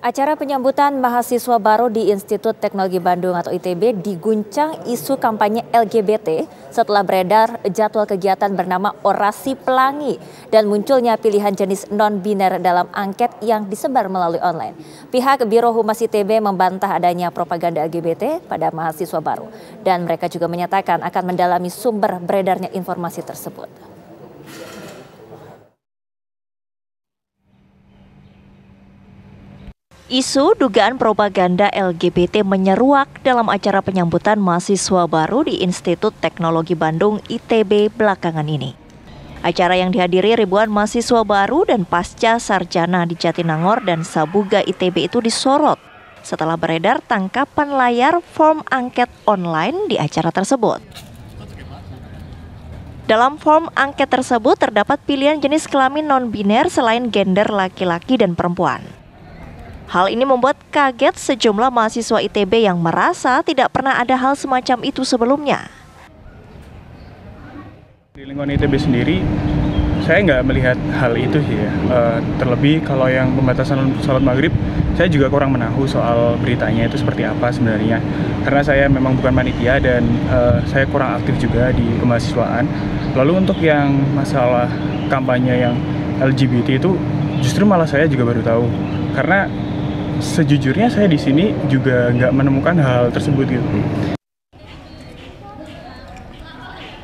Acara penyambutan mahasiswa baru di Institut Teknologi Bandung atau ITB diguncang isu kampanye LGBT setelah beredar jadwal kegiatan bernama Orasi Pelangi dan munculnya pilihan jenis non-biner dalam angket yang disebar melalui online. Pihak Biro Humas ITB membantah adanya propaganda LGBT pada mahasiswa baru dan mereka juga menyatakan akan mendalami sumber beredarnya informasi tersebut. Isu dugaan propaganda LGBT menyeruak dalam acara penyambutan mahasiswa baru di Institut Teknologi Bandung ITB belakangan ini. Acara yang dihadiri ribuan mahasiswa baru dan pasca sarjana di Jatinangor dan Sabuga ITB itu disorot setelah beredar tangkapan layar form angket online di acara tersebut. Dalam form angket tersebut terdapat pilihan jenis kelamin non-biner selain gender laki-laki dan perempuan. Hal ini membuat kaget sejumlah mahasiswa ITB yang merasa tidak pernah ada hal semacam itu sebelumnya. Di lingkungan ITB sendiri, saya nggak melihat hal itu sih ya. Terlebih kalau yang pembatasan sholat maghrib, saya juga kurang menahu soal beritanya itu seperti apa sebenarnya. Karena saya memang bukan panitia dan saya kurang aktif juga di kemahasiswaan. Lalu untuk yang masalah kampanye yang LGBT itu, justru malah saya juga baru tahu. Karena sejujurnya saya di sini juga nggak menemukan hal tersebut gitu.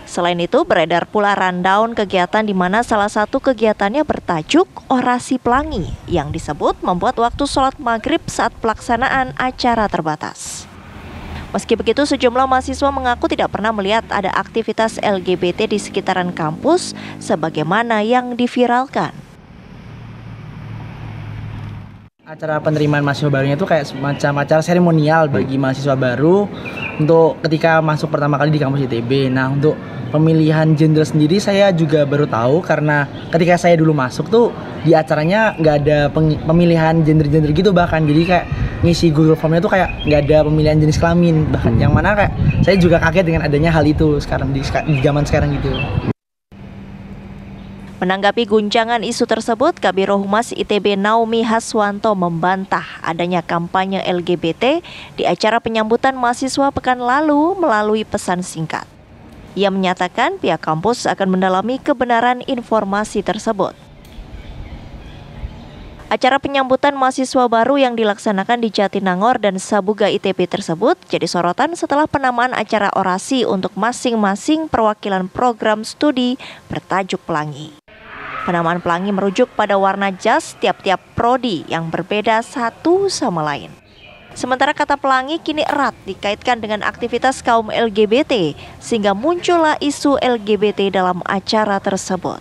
Selain itu beredar pula rundown kegiatan di mana salah satu kegiatannya bertajuk Orasi Pelangi yang disebut membuat waktu sholat maghrib saat pelaksanaan acara terbatas. Meski begitu sejumlah mahasiswa mengaku tidak pernah melihat ada aktivitas LGBT di sekitaran kampus sebagaimana yang diviralkan. Acara penerimaan mahasiswa barunya itu kayak semacam acara seremonial bagi mahasiswa baru untuk ketika masuk pertama kali di kampus ITB. Nah, untuk pemilihan gender sendiri saya juga baru tahu karena ketika saya dulu masuk tuh di acaranya nggak ada pemilihan gender-gender gitu, bahkan jadi kayak ngisi Google Formnya tuh kayak nggak ada pemilihan jenis kelamin, bahkan yang mana kayak saya juga kaget dengan adanya hal itu sekarang di zaman sekarang gitu. Menanggapi guncangan isu tersebut, Kabiro Humas ITB Naomi Haswanto membantah adanya kampanye LGBT di acara penyambutan mahasiswa pekan lalu melalui pesan singkat. Ia menyatakan pihak kampus akan mendalami kebenaran informasi tersebut. Acara penyambutan mahasiswa baru yang dilaksanakan di Jatinangor dan Sabuga ITB tersebut jadi sorotan setelah penamaan acara orasi untuk masing-masing perwakilan program studi bertajuk Pelangi. Penamaan pelangi merujuk pada warna jas tiap-tiap prodi yang berbeda satu sama lain. Sementara kata pelangi kini erat dikaitkan dengan aktivitas kaum LGBT sehingga muncullah isu LGBT dalam acara tersebut.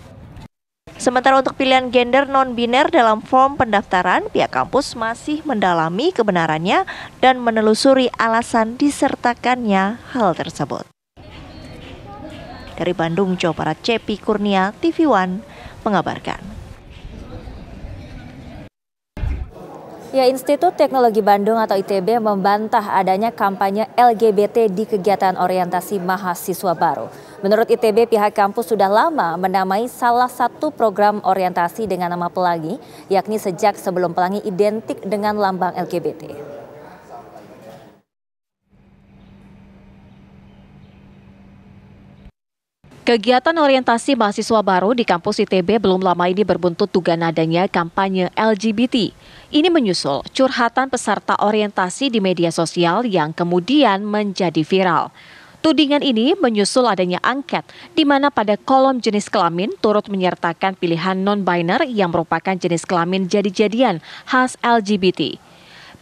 Sementara untuk pilihan gender non-biner dalam form pendaftaran, pihak kampus masih mendalami kebenarannya dan menelusuri alasan disertakannya hal tersebut. Dari Bandung, Jawa Barat, Cepi Kurnia, TV One mengabarkan. Ya, Institut Teknologi Bandung atau ITB membantah adanya kampanye LGBT di kegiatan orientasi mahasiswa baru. Menurut ITB, pihak kampus sudah lama menamai salah satu program orientasi dengan nama Pelangi, yakni sejak sebelum Pelangi identik dengan lambang LGBT. Kegiatan orientasi mahasiswa baru di kampus ITB belum lama ini berbuntut dugaan adanya kampanye LGBT. Ini menyusul curhatan peserta orientasi di media sosial yang kemudian menjadi viral. Tudingan ini menyusul adanya angket di mana pada kolom jenis kelamin turut menyertakan pilihan non-biner yang merupakan jenis kelamin jadi-jadian khas LGBT.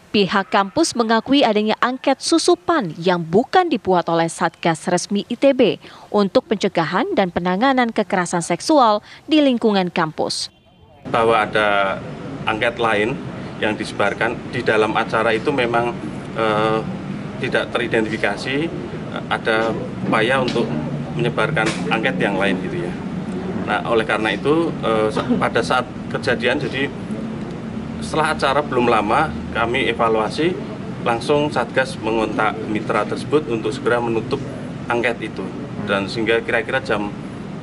Pihak kampus mengakui adanya angket susupan yang bukan dibuat oleh Satgas Resmi ITB untuk pencegahan dan penanganan kekerasan seksual di lingkungan kampus. Bahwa ada angket lain yang disebarkan di dalam acara itu memang tidak teridentifikasi, ada upaya untuk menyebarkan angket yang lain gitu ya. Nah, oleh karena itu pada saat kejadian jadi setelah acara belum lama kami evaluasi, langsung Satgas mengontak mitra tersebut untuk segera menutup angket itu. Dan sehingga kira-kira jam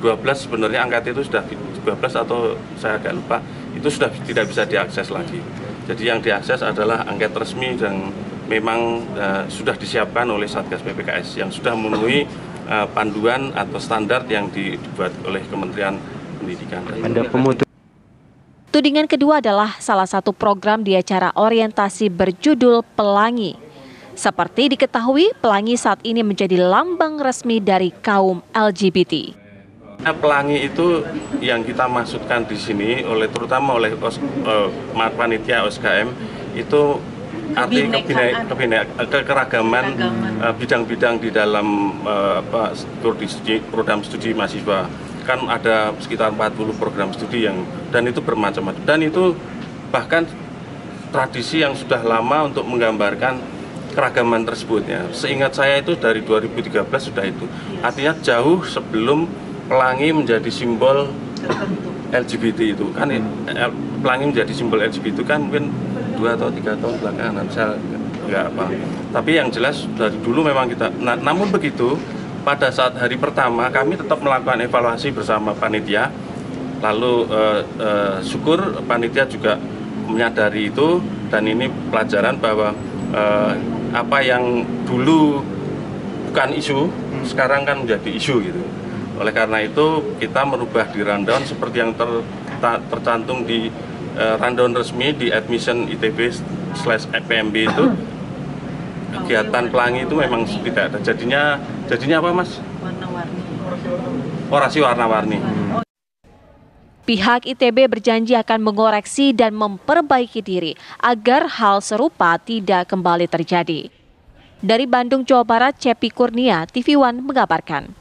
12 sebenarnya angket itu sudah 12 atau saya agak lupa, itu sudah tidak bisa diakses lagi. Jadi yang diakses adalah angket resmi dan memang sudah disiapkan oleh Satgas PPKS yang sudah memenuhi panduan atau standar yang dibuat oleh Kementerian Pendidikan. Tudingan kedua adalah salah satu program di acara orientasi berjudul Pelangi. Seperti diketahui, Pelangi saat ini menjadi lambang resmi dari kaum LGBT. Pelangi itu yang kita maksudkan di sini terutama oleh panitia OSKM itu arti keragaman bidang-bidang di dalam program studi mahasiswa. Kan ada sekitar 40 program studi dan itu bermacam-macam. Dan itu bahkan tradisi yang sudah lama untuk menggambarkan keragaman tersebut ya. Seingat saya itu dari 2013 sudah itu. Artinya jauh sebelum Pelangi menjadi simbol LGBT itu kan Pelangi menjadi simbol LGBT itu kan mungkin 2 atau 3 tahun belakangan saya nggak apa. Tapi yang jelas dari dulu memang kita. Namun begitu pada saat hari pertama kami tetap melakukan evaluasi bersama panitia. Lalu syukur panitia juga menyadari itu dan ini pelajaran bahwa apa yang dulu bukan isu, sekarang kan menjadi isu gitu. Oleh karena itu kita merubah di rundown seperti yang tercantum di rundown resmi di admission ITB/PMB itu. Kegiatan Pelangi itu memang tidak ada. Jadinya apa Mas? Warna-warni. Orasi warna-warni. Pihak ITB berjanji akan mengoreksi dan memperbaiki diri agar hal serupa tidak kembali terjadi. Dari Bandung, Jawa Barat, Cepi Kurnia, TV One mengabarkan.